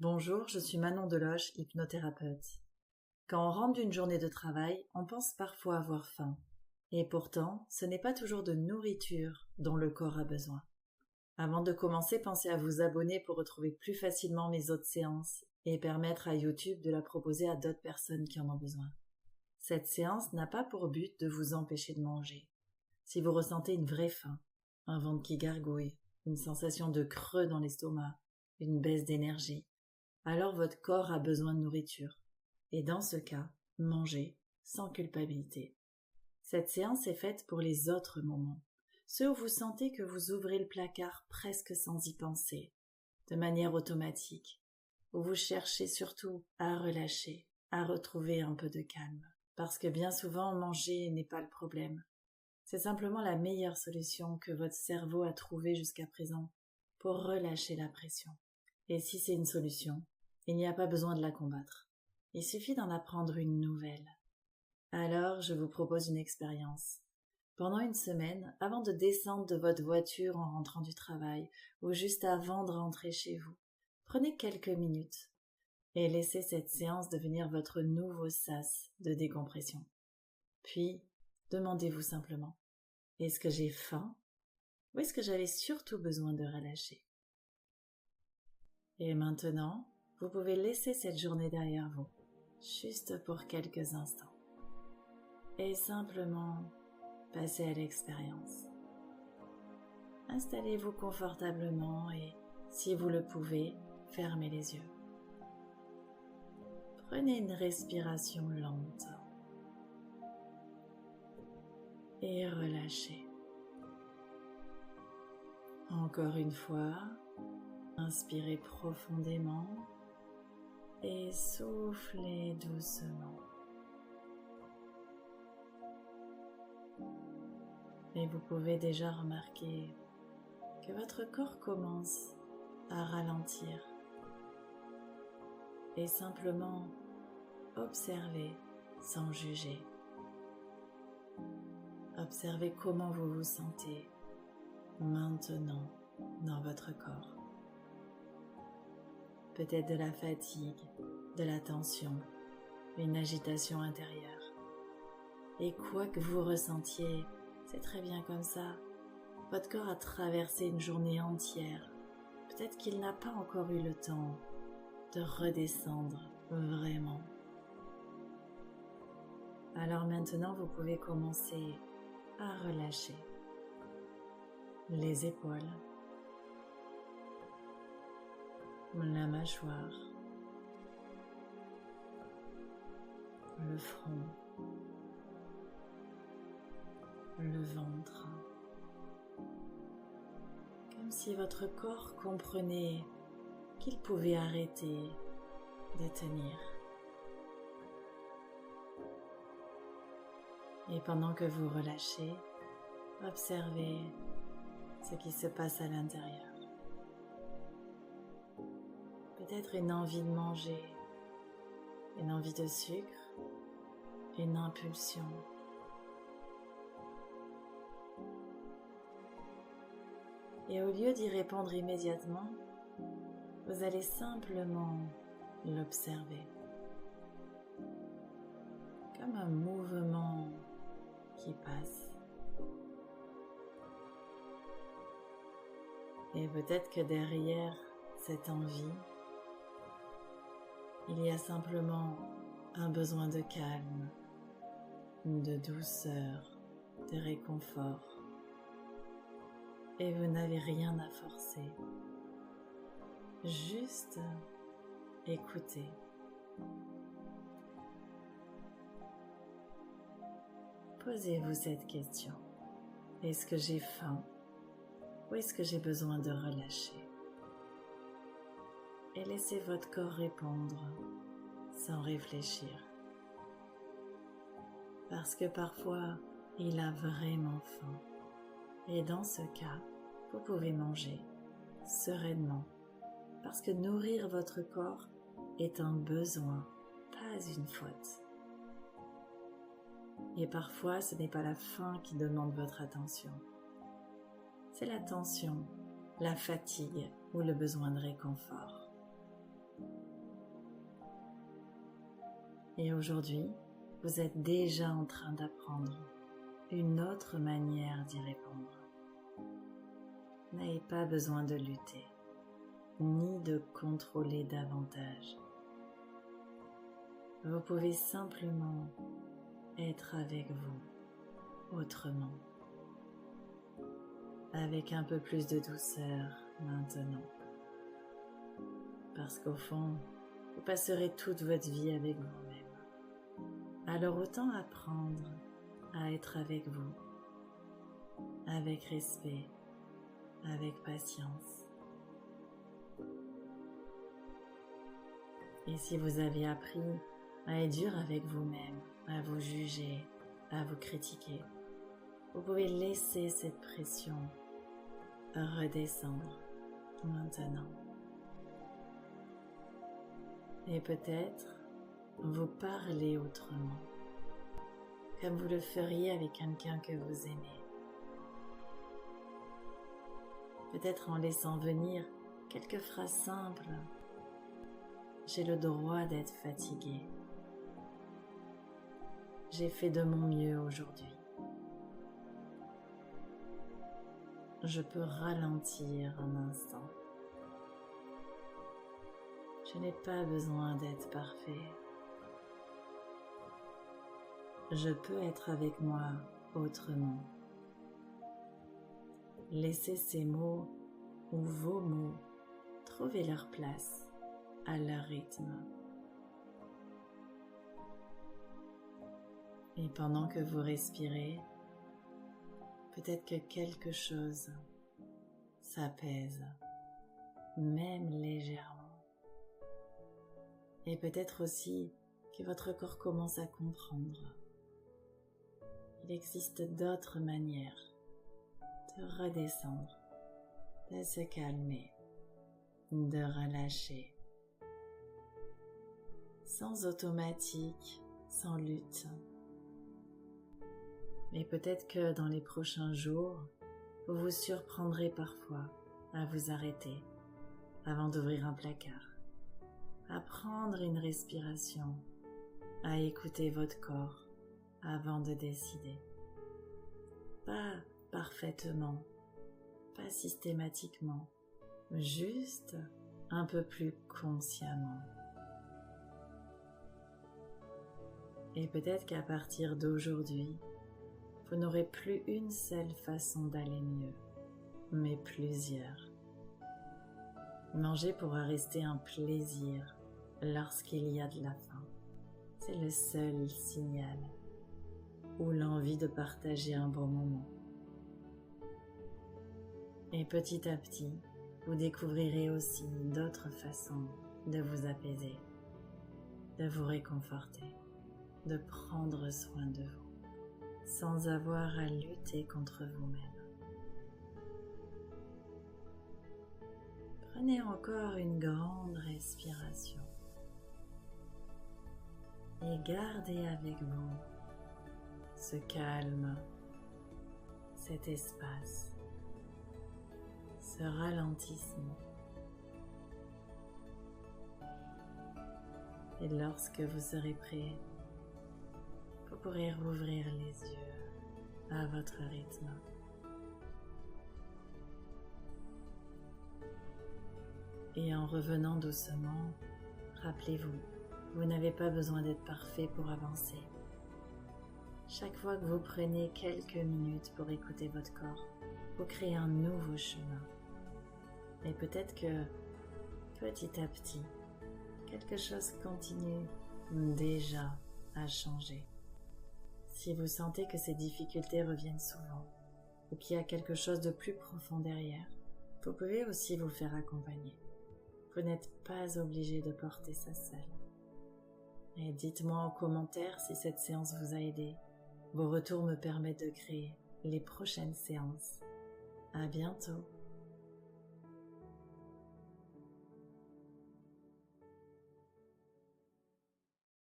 Bonjour, je suis Manon Deloche, hypnothérapeute. Quand on rentre d'une journée de travail, on pense parfois avoir faim. Et pourtant, ce n'est pas toujours de nourriture dont le corps a besoin. Avant de commencer, pensez à vous abonner pour retrouver plus facilement mes autres séances et permettre à YouTube de la proposer à d'autres personnes qui en ont besoin. Cette séance n'a pas pour but de vous empêcher de manger. Si vous ressentez une vraie faim, un ventre qui gargouille, une sensation de creux dans l'estomac, une baisse d'énergie, alors votre corps a besoin de nourriture. Et dans ce cas, mangez sans culpabilité. Cette séance est faite pour les autres moments, ceux où vous sentez que vous ouvrez le placard presque sans y penser, de manière automatique, où vous cherchez surtout à relâcher, à retrouver un peu de calme. Parce que bien souvent, manger n'est pas le problème. C'est simplement la meilleure solution que votre cerveau a trouvée jusqu'à présent pour relâcher la pression. Et si c'est une solution, il n'y a pas besoin de la combattre. Il suffit d'en apprendre une nouvelle. Alors, je vous propose une expérience. Pendant une semaine, avant de descendre de votre voiture en rentrant du travail ou juste avant de rentrer chez vous, prenez quelques minutes et laissez cette séance devenir votre nouveau sas de décompression. Puis, demandez-vous simplement, est-ce que j'ai faim ou est-ce que j'avais surtout besoin de relâcher? Et maintenant, vous pouvez laisser cette journée derrière vous, juste pour quelques instants, et simplement passer à l'expérience. Installez-vous confortablement et, si vous le pouvez, fermez les yeux. Prenez une respiration lente et relâchez. Encore une fois, inspirez profondément et soufflez doucement. Et vous pouvez déjà remarquer que votre corps commence à ralentir et simplement observez sans juger. Observez comment vous vous sentez maintenant dans votre corps. Peut-être de la fatigue, de la tension, une agitation intérieure. Et quoi que vous ressentiez, c'est très bien comme ça. Votre corps a traversé une journée entière. Peut-être qu'il n'a pas encore eu le temps de redescendre vraiment. Alors maintenant, vous pouvez commencer à relâcher les épaules, la mâchoire, le front, le ventre, comme si votre corps comprenait qu'il pouvait arrêter de tenir. Et pendant que vous relâchez, observez ce qui se passe à l'intérieur. Peut-être une envie de manger, une envie de sucre, une impulsion. Et au lieu d'y répondre immédiatement, vous allez simplement l'observer. Comme un mouvement qui passe. Et peut-être que derrière cette envie, il y a simplement un besoin de calme, de douceur, de réconfort. Et vous n'avez rien à forcer. Juste écoutez. Posez-vous cette question. Est-ce que j'ai faim ou est-ce que j'ai besoin de relâcher? Et laissez votre corps répondre sans réfléchir. Parce que parfois, il a vraiment faim. Et dans ce cas, vous pouvez manger sereinement. Parce que nourrir votre corps est un besoin, pas une faute. Et parfois, ce n'est pas la faim qui demande votre attention. C'est la tension, la fatigue ou le besoin de réconfort. Et aujourd'hui, vous êtes déjà en train d'apprendre une autre manière d'y répondre. Vous n'avez pas besoin de lutter, ni de contrôler davantage. Vous pouvez simplement être avec vous autrement, avec un peu plus de douceur maintenant. Parce qu'au fond, vous passerez toute votre vie avec vous-même. Alors autant apprendre à être avec vous, avec respect, avec patience. Et si vous avez appris à être dur avec vous-même, à vous juger, à vous critiquer, vous pouvez laisser cette pression redescendre maintenant. Et peut-être vous parler autrement, comme vous le feriez avec quelqu'un que vous aimez. Peut-être en laissant venir quelques phrases simples. J'ai le droit d'être fatigué. J'ai fait de mon mieux aujourd'hui. Je peux ralentir un instant. Je n'ai pas besoin d'être parfait. Je peux être avec moi autrement. Laissez ces mots ou vos mots trouver leur place à leur rythme. Et pendant que vous respirez, peut-être que quelque chose s'apaise, même légèrement. Et peut-être aussi que votre corps commence à comprendre. Il existe d'autres manières de redescendre, de se calmer, de relâcher, sans automatique, sans lutte. Et peut-être que dans les prochains jours, vous vous surprendrez parfois à vous arrêter avant d'ouvrir un placard, à prendre une respiration, à écouter votre corps avant de décider. Pas parfaitement, pas systématiquement, juste un peu plus consciemment. Et peut-être qu'à partir d'aujourd'hui, vous n'aurez plus une seule façon d'aller mieux, mais plusieurs. Manger pourra rester un plaisir lorsqu'il y a de la faim. C'est le seul signal ou l'envie de partager un bon moment. Et petit à petit, vous découvrirez aussi d'autres façons de vous apaiser, de vous réconforter, de prendre soin de vous, sans avoir à lutter contre vous-même. Prenez encore une grande respiration et gardez avec vous ce calme, cet espace, ce ralentissement. Et lorsque vous serez prêt, vous pourrez rouvrir les yeux à votre rythme. Et en revenant doucement, rappelez-vous, vous n'avez pas besoin d'être parfait pour avancer. Chaque fois que vous prenez quelques minutes pour écouter votre corps, vous créez un nouveau chemin. Et peut-être que, petit à petit, quelque chose continue déjà à changer. Si vous sentez que ces difficultés reviennent souvent, ou qu'il y a quelque chose de plus profond derrière, vous pouvez aussi vous faire accompagner. Vous n'êtes pas obligé de porter ça seul. Et dites-moi en commentaire si cette séance vous a aidé. Vos retours me permettent de créer les prochaines séances. À bientôt.